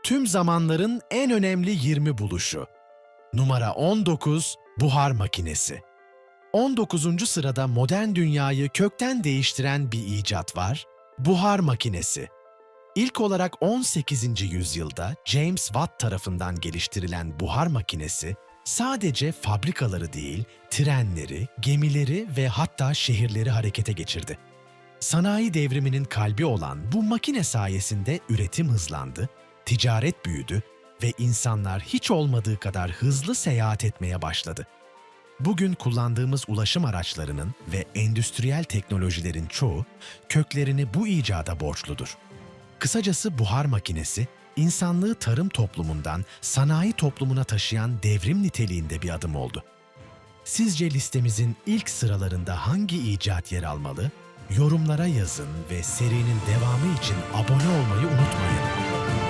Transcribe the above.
Tüm zamanların en önemli 20 buluşu. Numara 19, Buhar makinesi. 19. sırada modern dünyayı kökten değiştiren bir icat var, buhar makinesi. İlk olarak 18. yüzyılda James Watt tarafından geliştirilen buhar makinesi, sadece fabrikaları değil, trenleri, gemileri ve hatta şehirleri harekete geçirdi. Sanayi devriminin kalbi olan bu makine sayesinde üretim hızlandı, ticaret büyüdü ve insanlar hiç olmadığı kadar hızlı seyahat etmeye başladı. Bugün kullandığımız ulaşım araçlarının ve endüstriyel teknolojilerin çoğu köklerini bu icada borçludur. Kısacası buhar makinesi, insanlığı tarım toplumundan sanayi toplumuna taşıyan devrim niteliğinde bir adım oldu. Sizce listemizin ilk sıralarında hangi icat yer almalı? Yorumlara yazın ve serinin devamı için abone olmayı unutmayın.